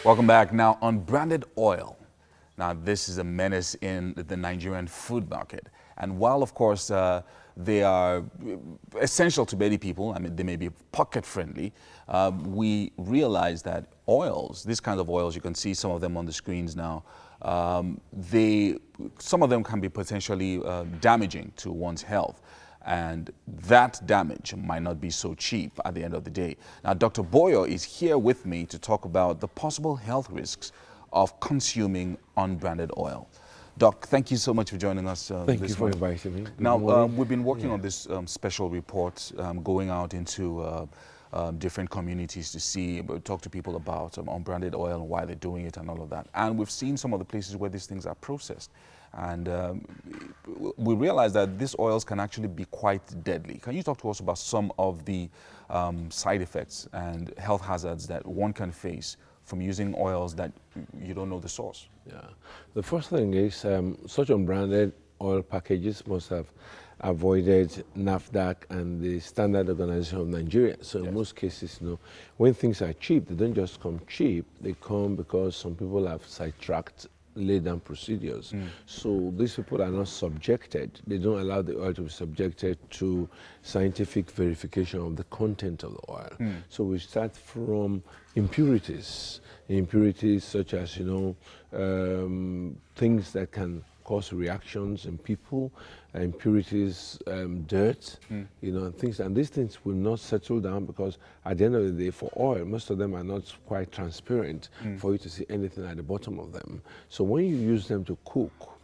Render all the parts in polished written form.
Welcome back. Now, unbranded oil. Now, this is a menace in the Nigerian food market. And while, of course, they are essential to many people, I mean, they may be pocket friendly, we realize that oils, these kinds of oils, you can see some of them on the screens now, some of them can be potentially damaging to one's health. And that damage might not be so cheap at the end of the day. Now, Dr. Boyo is here with me to talk about the possible health risks of consuming unbranded oil. Doc, thank you so much for joining us. Thank you for inviting me. Now, we've been working on this special report, going out into different communities to see, talk to people about unbranded oil and why they're doing it and all of that. And we've seen some of the places where these things are processed. And we realize that these oils can actually be quite deadly. Can you talk to us about some of the side effects and health hazards that one can face from using oils that you don't know the source? Yeah. The first thing is such unbranded oil packages must have avoided NAFDAC and the Standard Organization of Nigeria. So in most cases, when things are cheap, they don't just come cheap, they come because some people have sidetracked laid down procedures. So these people are not subjected. They don't allow the oil to be subjected to scientific verification of the content of the oil. So we start from impurities such as, things that can cause reactions in people, impurities, dirt, and things. And these things will not settle down because at the end of the day, for oil, most of them are not quite transparent for you to see anything at the bottom of them. So when you use them to cook,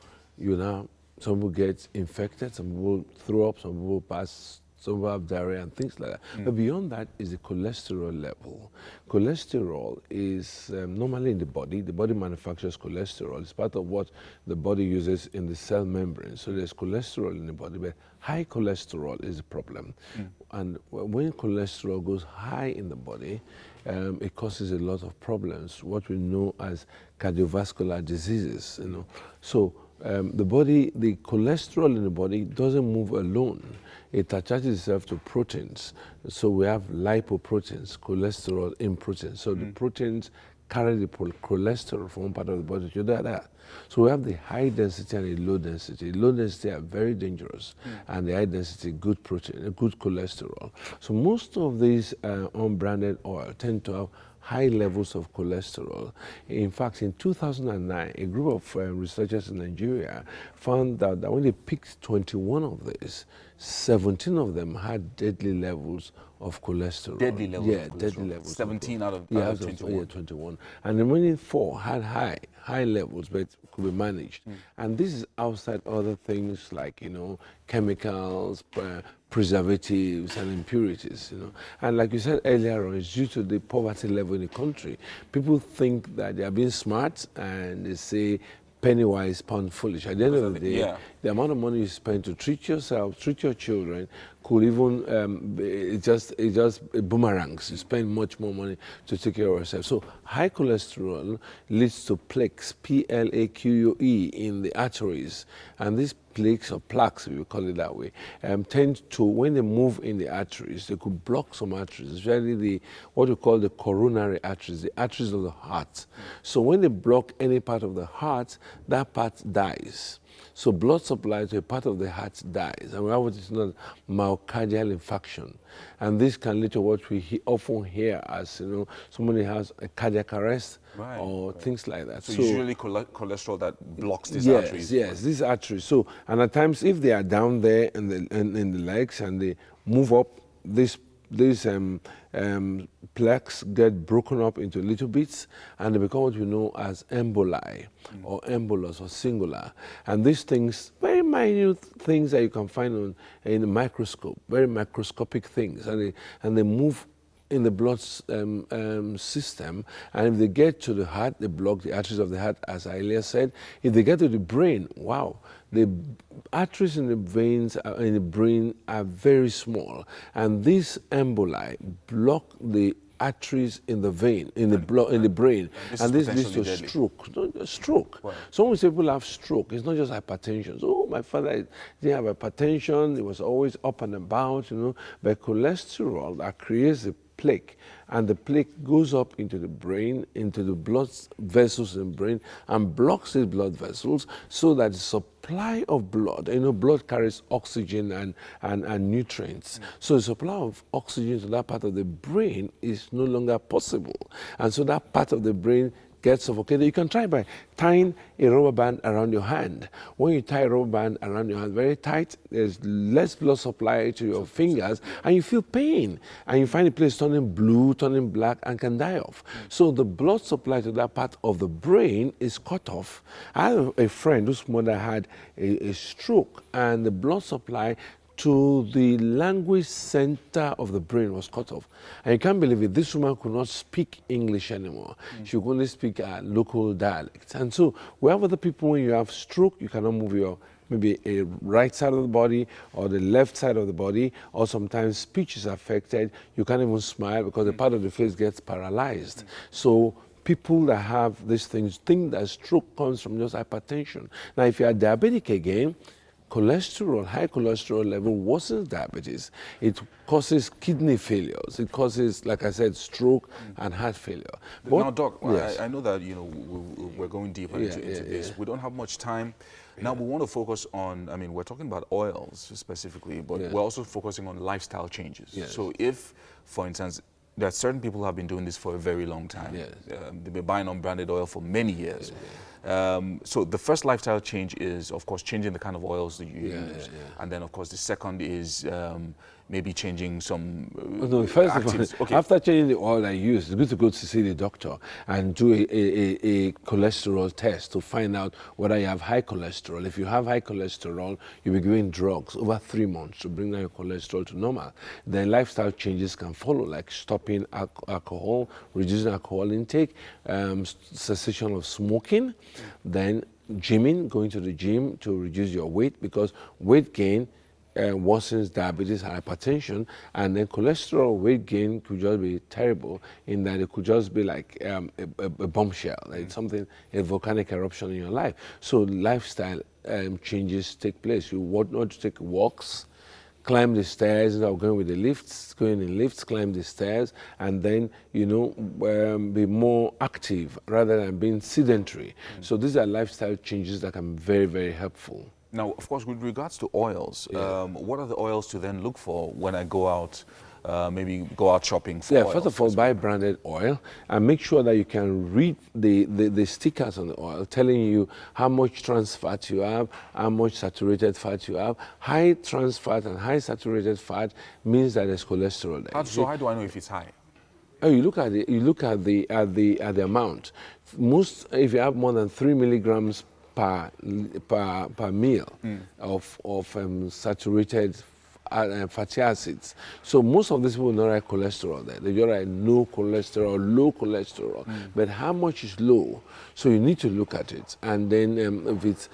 some will get infected, some will throw up, some will pass, some will have diarrhea and things like that. But beyond that is the cholesterol level. Cholesterol is normally in the body. The body manufactures cholesterol. It's part of what the body uses in the cell membrane. So there's cholesterol in the body, but high cholesterol is a problem. And when cholesterol goes high in the body, it causes a lot of problems, what we know as cardiovascular diseases. So the cholesterol in the body doesn't move alone. It attaches itself to proteins. So we have lipoproteins, cholesterol in proteins. So the proteins carry the cholesterol from one part of the body to the other. So we have the high density and the low density. Low density are very dangerous, and the high density, good protein, good cholesterol. So most of these unbranded oil tend to have high levels of cholesterol. In fact, in 2009, a group of researchers in Nigeria found out that when they picked 21 of these, 17 of them had deadly levels of cholesterol. Deadly levels of cholesterol. Deadly levels. 17 out of 21. Yeah, 21. And the remaining 4 had high levels, but could be managed. And this is outside other things like, chemicals, preservatives and impurities, And like you said earlier on, it's due to the poverty level in the country. People think that they are being smart and they say penny wise, pound foolish. At the end of the day, the amount of money you spend to treat yourself, treat your children, could even, it just boomerangs. You spend much more money to take care of yourself. So high cholesterol leads to plaques, P-L-A-Q-U-E, in the arteries. And these plaques, or plaques, if you call it that way, tend to, when they move in the arteries, they could block some arteries, especially what we call the coronary arteries, the arteries of the heart. So when they block any part of the heart, that part dies. So blood supply to a part of the heart dies, and we have what is known as myocardial infarction. And this can lead to what we often hear as, somebody has a cardiac arrest or things like that. So usually cholesterol that blocks these arteries. Yes, these arteries. So, and at times if they are down there in the legs and they move up, these plaques get broken up into little bits and they become what we know as emboli or embolus or singular. And these things, very minute things that you can find in a microscope, very microscopic things, and they move in the blood system, and if they get to the heart, they block the arteries of the heart, as I earlier said. If they get to the brain, wow, the arteries in the veins in the brain are very small, and these emboli block the arteries in the vein, in the brain, and this leads to stroke. Wow. So when people have stroke, it's not just hypertension. So, oh, my father didn't have hypertension; he was always up and about, But cholesterol that creates the plaque. And the plaque goes up into the brain, into the blood vessels in the brain, and blocks the blood vessels so that the supply of blood, blood carries oxygen and nutrients. So the supply of oxygen to that part of the brain is no longer possible. And so that part of the brain gets suffocated. You can try by tying a rubber band around your hand. When you tie a rubber band around your hand very tight, there's less blood supply to your fingers, and you feel pain. And you find the place turning blue, turning black, and can die off. So the blood supply to that part of the brain is cut off. I have a friend whose mother had a stroke, and the blood supply to the language center of the brain was cut off. And you can't believe it, this woman could not speak English anymore. She could only speak local dialects. And so we have other people, when you have stroke, you cannot move your maybe a right side of the body or the left side of the body, or sometimes speech is affected. You can't even smile because the part of the face gets paralyzed. So people that have these things think that stroke comes from just hypertension. Now, if you are diabetic again, cholesterol, high cholesterol level worsens diabetes. It causes kidney failures. It causes, like I said, stroke and heart failure. But now, Doc, yes. I know that we're going deeper into this. We don't have much time. Now we want to focus on, we're talking about oils specifically, but we're also focusing on lifestyle changes. Yes. So if, for instance, there are certain people who have been doing this for a very long time. Yes. They've been buying unbranded oil for many years. So the first lifestyle change is, of course, changing the kind of oils that you use. And then, of course, the second is maybe changing some first of all, after changing the oil I use, it's good to go to see the doctor and do a cholesterol test to find out whether you have high cholesterol. If you have high cholesterol, you'll be given drugs over 3 months to bring down your cholesterol to normal. Then lifestyle changes can follow, like stopping alcohol, reducing alcohol intake, cessation of smoking, then gymming, going to the gym to reduce your weight, because weight gain worsens diabetes and hypertension, and then cholesterol weight gain could just be terrible in that it could just be like a bombshell, like something, a volcanic eruption in your life. So lifestyle changes take place. You want not to take walks, climb the stairs instead of going with the lifts, going in lifts, climb the stairs, and then, be more active rather than being sedentary. So these are lifestyle changes that can be very, very helpful. Now, of course, with regards to oils, what are the oils to then look for when I go out, maybe go out shopping for oils? First of all, buy branded oil and make sure that you can read the stickers on the oil telling you how much trans fat you have, how much saturated fat you have. High trans fat and high saturated fat means that there's cholesterol there. So how do I know if it's high? Oh, you look at the amount. Most, if you have more than 3 milligrams per meal of saturated fatty acids. So most of these people don't write cholesterol there. They just write no cholesterol, low cholesterol. But how much is low? So you need to look at it. And then if it's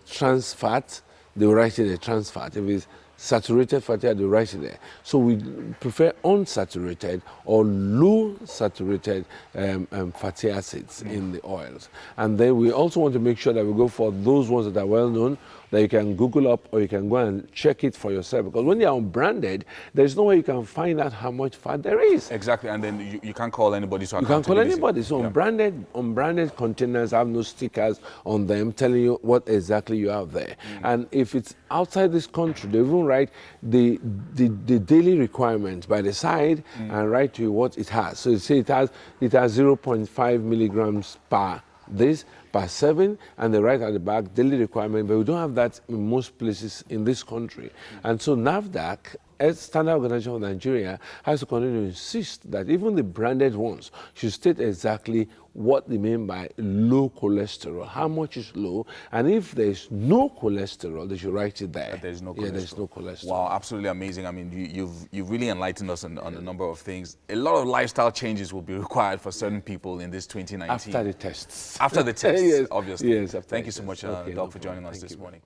trans fat, they will write it a trans fat. If it's saturated fatty acid, they will write it there. So we prefer unsaturated or low saturated fatty acids in the oils. And then we also want to make sure that we go for those ones that are well known, that you can Google up or you can go and check it for yourself. Because when they are unbranded, there's no way you can find out how much fat there is. Exactly, and then you can't call anybody. So you can't call anybody. So unbranded containers have no stickers on them telling you what exactly you have there. And if it's outside this country, they won't write the daily requirements by the side and write to you what it has. So you say it has 0.5 milligrams per this per 7, and they write at the back daily requirement, but we don't have that in most places in this country. And so NAFDAC, as Standard Organization of Nigeria, has to continue to insist that even the branded ones should state exactly what they mean by low cholesterol, how much is low, and if there's no cholesterol, they should write it there. There's no cholesterol. Yeah, there's no cholesterol. Wow, absolutely amazing. I mean, you've really enlightened us on a number of things. A lot of lifestyle changes will be required for certain people in this 2019. After the tests. After the tests, yes. obviously. Yes, Thank you so much, okay, Doc, for joining us this morning.